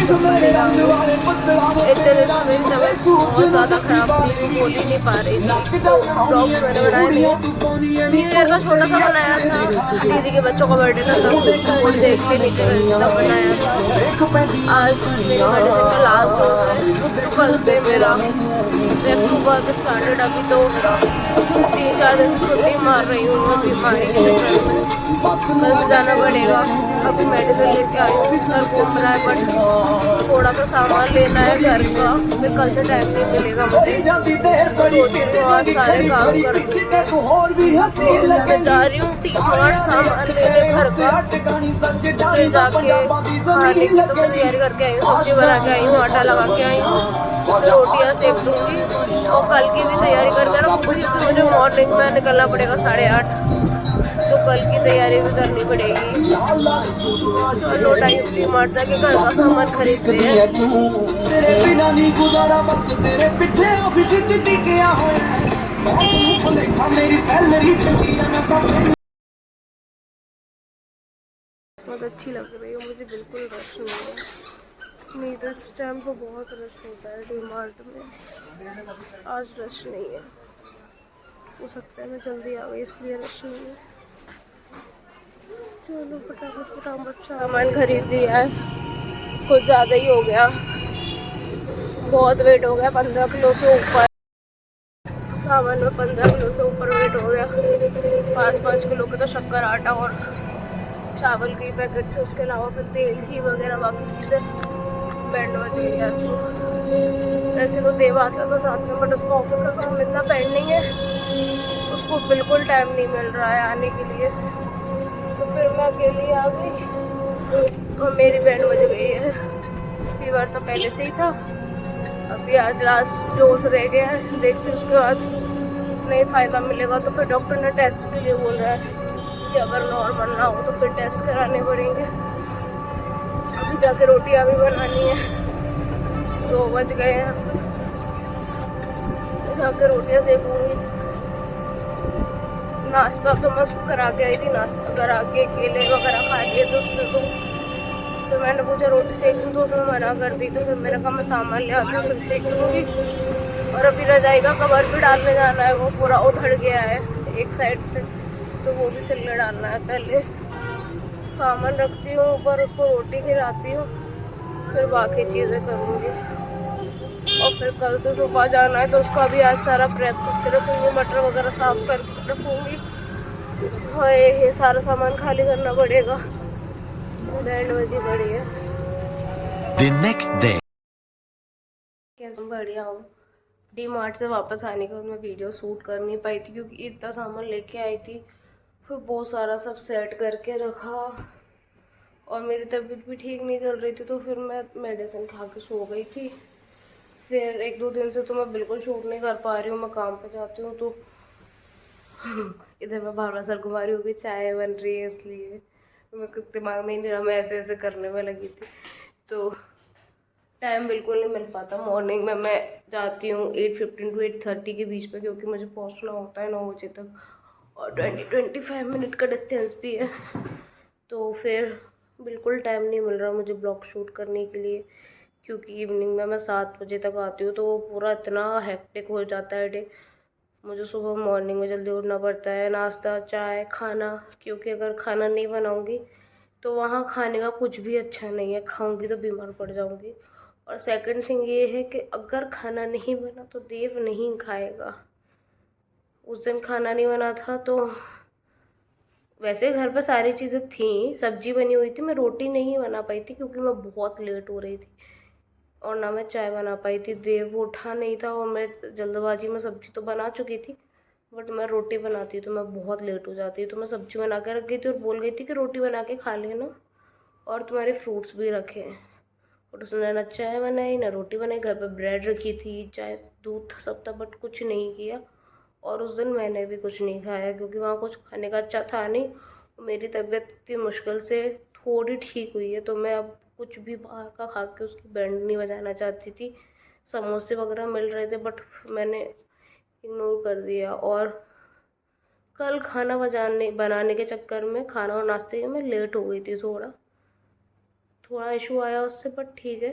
तो मिलेगा। इतने दिन से मेरी तबीयत बहुत ज़्यादा ख़राब थी, मैं बोल ही नहीं पा रही थी, तो ब्लॉग्स मैंने बनाए नहीं है। न्यू ईयर का छोटा सा बनाया था, दीदी के बच्चों का बर्थडे था तब थोड़ी देर के लिए नीचे गई थी तब बनाया था। आज मेरी मेडिसिन का लास्ट डोज है, तो कल से मेरा बैक टू वर्क स्टार्टेड। अभी तो 3-4 दिन से छुट्टी मार रही हूँ मैं बीमारी के चक्कर में, कल से जाना पड़ेगा। अभी मेडिसिन लेके आई हूँ, सर घूम रहा है बट थोड़ा सा सामान लेना है घर का, फिर कल से टाइम नहीं मिलेगा मुझे, तो सोच रही हूँ आज सारे काम कर दूँ। मैं जा रही हूँ डी-मार्ट सामान लेने घर का, फिर जाके खाने की तो मैं तैयारी करके आई हूँ, सब्जी बना के आई हूँ, आटा लगा के आई हूँ, फिर रोटियाँ सेक दूँगी और कल की भी तैयारी करके रखूँगी क्योंकि मुझे मॉर्निंग में निकलना पड़ेगा 8:30, तो कल की तैयारी भी करनी पड़ेगी। चलो डी-मार्ट जाके घर का सामान खरीदते हैं। तेरे बिना नहीं गुजारा बस तेरे पीछे ऑफिस च टिकिया होया मेरी सैलरी चंगी है मैं बहुत अच्छी लग रही है मुझे, बिल्कुल रश नहीं है, नहीं तो इस टाइम तो बहुत रश होता है डी-मार्ट में, आज रश नहीं है, हो सकता है मैं जल्दी आ गई इसलिए रश नहीं है। चलो फटाफट सामान खरीद लिया है, कुछ ज़्यादा ही हो गया, बहुत वेट हो गया, 15 किलो से ऊपर सामान में, 15 किलो से ऊपर वेट हो गया। 5-5 किलो के तो शक्कर आटा और चावल के पैकेट थे, उसके अलावा फिर तेल घी वगैरह बाकी चीज़ें। बैंड बज गई आज तो, वैसे तो देव आता था साथ में बट उसका ऑफिस का काम इतना पेंडिंग है, उसको बिल्कुल टाइम नहीं मिल रहा है आने के लिए, तो फिर मैं अकेली आ गई और मेरी बैंड बज गई है। फीवर तो पहले से ही था, अभी आज लास्ट डोज रह गया है, देखते उसके बाद नहीं फ़ायदा मिलेगा तो फिर डॉक्टर ने टेस्ट के लिए बोल रहा है कि अगर नॉर्मल ना हो तो फिर टेस्ट कराने पड़ेंगे। अभी जाके रोटियां भी बनानी है, 2 बज गए हैं, जाके रोटियां सेकूंगी। नाश्ता तो मैं उसको करा के आई थी, नाश्ता करा के केले वगैरह खा लिए तो उसने तो फिर मैंने पूछा रोटी सेक दूँ तो उसने मना कर दी, तो फिर मैंने कहा मैं सामान ले आती हूँ फिर सेक दूँगी। और अभी रजाई का कवर भी डालने जाना है, वो पूरा उधड़ गया है एक साइड से, तो वो भी सिलने डालना है। पहले सामान रखती हूँ ऊपर, उसको रोटी खिलाती हूँ, फिर बाकी चीज़ें करूँगी। और फिर कल से सुबह जाना है तो उसका भी आज सारा प्रेप करके रखूँगी, मटर वगैरह साफ़ करके रखूँगी। हाँ ये सारा सामान खाली करना पड़ेगा, बैंड बजी पड़ी है। The next day. कैसे बढ़िया हूँ। डी मार्ट से वापस आने के बाद मैं वीडियो शूट कर नहीं पाई थी क्योंकि इतना सामान लेके आई थी, फिर बहुत सारा सब सेट करके रखा और मेरी तबीयत भी ठीक नहीं चल रही थी, तो फिर मैं मेडिसिन खा के सो गई थी। फिर 1-2 दिन से तो मैं बिल्कुल शूट नहीं कर पा रही हूँ, मैं काम पे जाती हूँ तो इधर मैं भावना सर घुमा रही हूँ कि चाय बन रही है इसलिए मेरे दिमाग में ही नहीं रहा, मैं ऐसे ऐसे करने में लगी थी, तो टाइम बिल्कुल नहीं मिल पाता। मॉर्निंग में मैं जाती हूँ 8:15 to 8:30 के बीच में क्योंकि मुझे पहुँचना होता है 9 बजे तक और 20-25 मिनट का डिस्टेंस भी है, तो फिर बिल्कुल टाइम नहीं मिल रहा मुझे ब्लॉग शूट करने के लिए क्योंकि इवनिंग में मैं 7 बजे तक आती हूँ, तो वो पूरा इतना हेक्टिक हो जाता है डे। मुझे सुबह मॉर्निंग में जल्दी उठना पड़ता है, नाश्ता चाय खाना, क्योंकि अगर खाना नहीं बनाऊँगी तो वहाँ खाने का कुछ भी अच्छा नहीं है, खाऊंगी तो बीमार पड़ जाऊंगी। और सेकंड थिंग ये है कि अगर खाना नहीं बना तो देव नहीं खाएगा। उस दिन खाना नहीं बना था तो वैसे घर पर सारी चीज़ें थी, सब्जी बनी हुई थी, मैं रोटी नहीं बना पाई थी क्योंकि मैं बहुत लेट हो रही थी और ना मैं चाय बना पाई थी। देव उठा नहीं था और मैं जल्दबाजी में सब्जी तो बना चुकी थी बट मैं रोटी बनाती तो मैं बहुत लेट हो जाती, तो मैं सब्जी बना के रख गई थी और बोल गई थी कि रोटी बना के खा लेना और तुम्हारे फ्रूट्स भी रखे हैं, और उसने ना चाय बनाई ना रोटी बनाई। घर पे ब्रेड रखी थी, चाय दूध सब था बट कुछ नहीं किया और उस दिन मैंने भी कुछ नहीं खाया क्योंकि वहाँ कुछ खाने का अच्छा था नहीं। मेरी तबीयत इतनी मुश्किल से थोड़ी ठीक हुई है तो मैं अब कुछ भी बाहर का खा के उसकी बैंड नहीं बजाना चाहती थी। समोसे वगैरह मिल रहे थे बट मैंने इग्नोर कर दिया और कल खाना बनाने के चक्कर में खाना और नाश्ते में लेट हो गई थी, थोड़ा इशू आया उससे, बट ठीक है।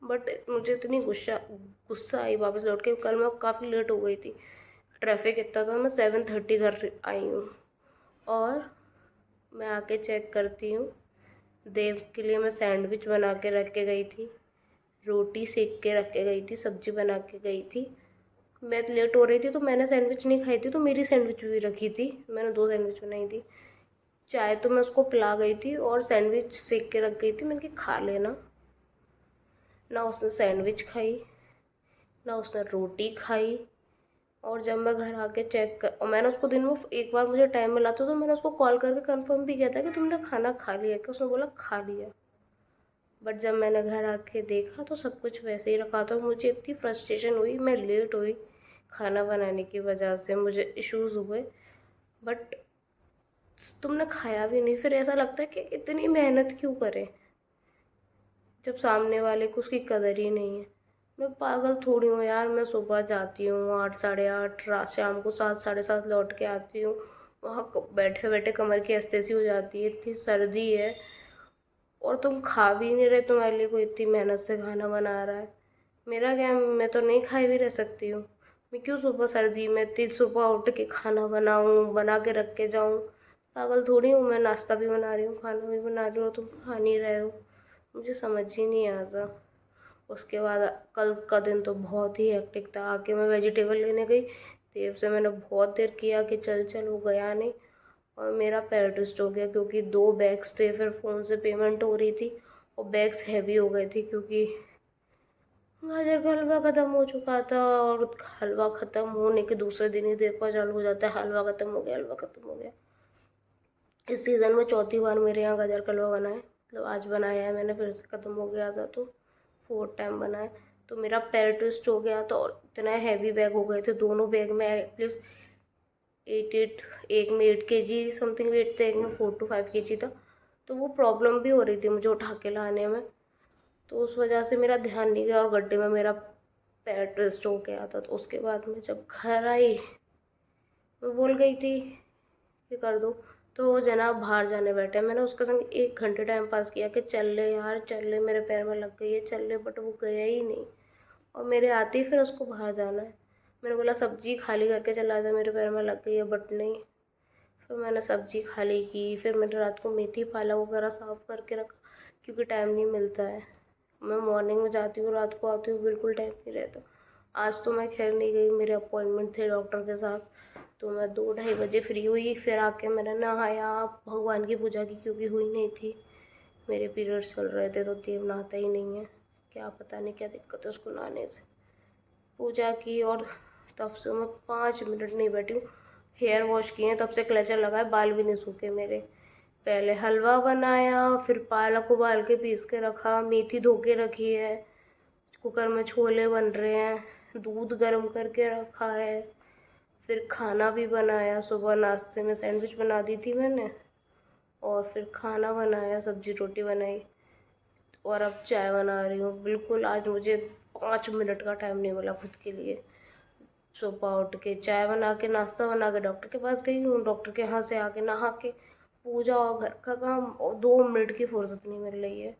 बट मुझे इतनी गुस्सा आई वापस लौट के। कल मैं काफ़ी लेट हो गई थी, ट्रैफिक इतना था। मैं 7:30 घर आई हूँ और मैं आके चेक करती हूँ, देव के लिए मैं सैंडविच बना के रख के गई थी, रोटी सेक के रख के गई थी, सब्जी बना के गई थी। मैं लेट हो रही थी तो मैंने सैंडविच नहीं खाई थी, तो मेरी सैंडविच भी रखी थी, मैंने 2 सैंडविच बनाई थी। चाय तो मैं उसको पिला गई थी और सैंडविच सेक के रख गई थी, मैंने कहा खा लेना। ना उसने सैंडविच खाई, ना उसने रोटी खाई। और जब मैं घर आके चेक कर, और मैंने उसको दिन में एक बार मुझे टाइम मिला था तो मैंने उसको कॉल करके कंफर्म भी किया था कि तुमने खाना खा लिया, कि उसने बोला खा लिया। बट जब मैंने घर आके देखा तो सब कुछ वैसे ही रखा था। मुझे इतनी फ्रस्ट्रेशन हुई, मैं लेट हुई खाना बनाने की वजह से, मुझे इश्यूज हुए। बट तुमने खाया भी नहीं, फिर ऐसा लगता है कि इतनी मेहनत क्यों करें जब सामने वाले को उसकी कदर ही नहीं है। मैं पागल थोड़ी हूँ यार, मैं सुबह जाती हूँ 8 साढ़े 8, रात शाम को 7 साढ़े 7 लौट के आती हूँ। वहाँ बैठे बैठे कमर की अस्तेसी हो जाती है, इतनी सर्दी है और तुम खा भी नहीं रहे। तुम्हारे लिए कोई इतनी मेहनत से खाना बना रहा है, मेरा क्या, मैं तो नहीं खाई भी रह सकती हूँ। मैं क्यों सुबह सर्दी में इतनी सुबह उठ के खाना बनाऊँ, बना के रख के जाऊँ। पागल थोड़ी हूँ, मैं नाश्ता भी बना रही हूँ, खाना भी बना रही हूँ, तुम खा नहीं रहे हो। मुझे समझ ही नहीं आता। उसके बाद कल का दिन तो बहुत ही हेक्टिक था। आके मैं वेजिटेबल लेने गई, देव से मैंने बहुत देर किया कि चल चल, वो गया नहीं। और मेरा पैर ट्विस्ट हो गया क्योंकि 2 बैग्स थे, फिर फ़ोन से पेमेंट हो रही थी और बैग्स हैवी हो गए थे क्योंकि गाजर का हलवा ख़त्म हो चुका था। और हलवा ख़त्म होने के दूसरे दिन ही देखा चालू हो जाता है, हलवा ख़त्म हो गया, हलवा ख़त्म हो गया। इस सीज़न में चौथी बार मेरे यहाँ गाजर का हलवा बना है, मतलब आज बनाया है मैंने, फिर से ख़त्म हो गया था तो 4th टाइम बना है। तो मेरा पैर ट्विस्ट हो गया था और इतना हैवी बैग हो गए थे, दोनों बैग में एटलीस्ट 8 एक में 8 kg समथिंग वेट था, एक में 4 to 5 kg था। तो वो प्रॉब्लम भी हो रही थी मुझे उठा के लाने में, तो उस वजह से मेरा ध्यान नहीं गया और गड्ढे में मेरा पैर ट्विस्ट हो गया था। तो उसके बाद मैं जब घर आई, मैं बोल गई थी कि कर दो, तो वो जनाब बाहर जाने बैठे। मैंने उसके संग 1 घंटे टाइम पास किया कि चल ले यार चल ले, मेरे पैर में लग गई है, चल ले, बट वो गया ही नहीं। और मेरे आते ही फिर उसको बाहर जाना है। मैंने बोला सब्जी खाली करके चला जा, मेरे पैर में लग गई है, बट नहीं। फिर मैंने सब्जी खाली की, फिर मैंने रात को मेथी पालक वगैरह साफ़ करके रखा क्योंकि टाइम नहीं मिलता है। मैं मॉर्निंग में जाती हूँ, रात को आती हूँ, बिल्कुल टाइम नहीं रहता। आज तो मैं खैर नहीं गई, मेरे अपॉइंटमेंट थे डॉक्टर के साथ, तो मैं 2-2:30 बजे फ्री हुई। फिर आके मैंने नहाया, भगवान की पूजा की क्योंकि हुई नहीं थी, मेरे पीरियड्स चल रहे थे। तो देव नहाता ही नहीं है, क्या पता नहीं क्या दिक्कत है उसको नहाने से। पूजा की और तब से मैं 5 मिनट नहीं बैठी हूँ। हेयर वॉश किए, तब से क्लेचर लगाए, बाल भी नहीं सूखे मेरे। पहले हलवा बनाया, फिर पालक उबाल के पीस के रखा, मेथी धो के रखी है, कुकर में छोले बन रहे हैं, दूध गर्म करके रखा है, फिर खाना भी बनाया। सुबह नाश्ते में सैंडविच बना दी थी मैंने, और फिर खाना बनाया, सब्जी रोटी बनाई, और अब चाय बना रही हूँ। बिल्कुल आज मुझे 5 मिनट का टाइम नहीं मिला खुद के लिए। सुबह उठ के चाय बना के, नाश्ता बना के डॉक्टर के पास गई हूँ, डॉक्टर के यहाँ से आके नहा के पूजा और घर का काम, और 2 मिनट की फुर्सत नहीं मिल रही है।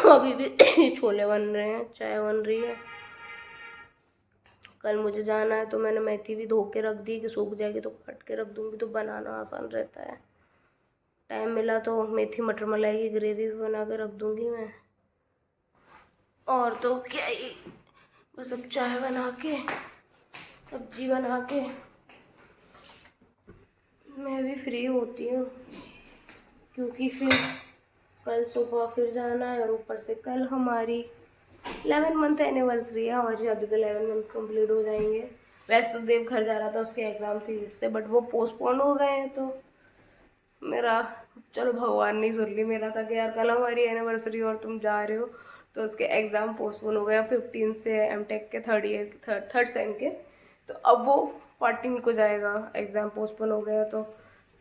अभी भी छोले बन रहे हैं, चाय बन रही है। कल मुझे जाना है तो मैंने मेथी भी धो के रख दी कि सूख जाएगी तो काट के रख दूँगी, तो बनाना आसान रहता है। टाइम मिला तो मेथी मटर मलाई की ग्रेवी भी बना के रख दूँगी मैं। और तो क्या ही, बस अब चाय बना के, सब्जी बना के मैं भी फ्री होती हूँ, क्योंकि फिर कल सुबह फिर जाना है। और ऊपर से कल हमारी 11 मंथ एनिवर्सरी है, हमारी शादी को 11 मंथ कंप्लीट हो जाएंगे। वैसे तो देव घर जा रहा था, उसके एग्ज़ाम थी से, बट वो पोस्टपोन हो गए हैं। तो मेरा, चलो भगवान ने सुन ली, मेरा था कि यार कल हमारी एनिवर्सरी और तुम जा रहे हो, तो उसके एग्ज़ाम पोस्टपोन हो गया 15 से, एमटेक के थर्ड सेम के। तो अब वो 14 को जाएगा, एग्ज़ाम पोस्टपोन हो गया। तो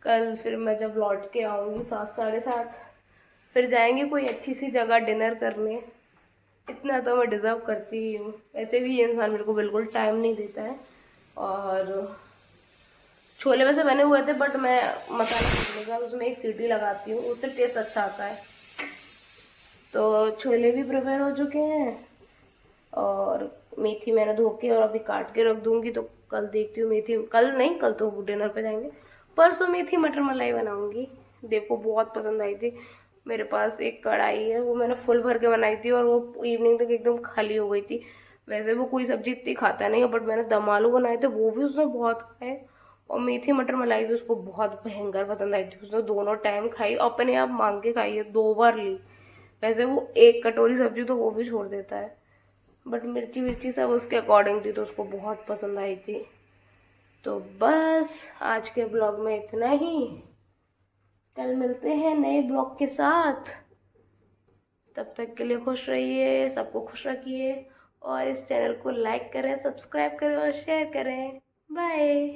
कल फिर मैं जब लौट के आऊँगी 7 साढ़े 7, फिर जाएंगे कोई अच्छी सी जगह डिनर करने। इतना तो मैं डिज़र्व करती ही हूँ। वैसे भी ये इंसान मेरे को बिल्कुल टाइम नहीं देता है। और छोले वैसे बने हुए थे, बट मैं मसाला भूनने का उसमें एक सीटी लगाती हूँ, उससे टेस्ट अच्छा आता है। तो छोले भी प्रिपेयर हो चुके हैं और मेथी मैंने धो के और अभी काट के रख दूंगी। तो कल देखती हूँ, मेथी कल नहीं, कल तो डिनर पे जाएंगे, परसों मेथी मटर मलाई बनाऊंगी। देखो बहुत पसंद आई थी। मेरे पास एक कढ़ाई है, वो मैंने फुल भर के बनाई थी और वो इवनिंग तक एकदम खाली हो गई थी। वैसे वो कोई सब्जी इतनी खाता नहीं है, बट मैंने दम आलू बनाए थे, वो भी उसने बहुत खाए। और मेथी मटर मलाई भी उसको बहुत भयंकर पसंद आई थी। उसने दोनों टाइम खाई, अपने आप मांग के खाई है, 2 बार ली। वैसे वो एक कटोरी सब्जी तो वो भी छोड़ देता है, बट मिर्ची विर्ची सब उसके अकॉर्डिंग थी तो उसको बहुत पसंद आई थी। तो बस आज के ब्लॉग में इतना ही। कल मिलते हैं नए ब्लॉग के साथ। तब तक के लिए खुश रहिए, सबको खुश रखिए और इस चैनल को लाइक करें, सब्सक्राइब करें और शेयर करें। बाय।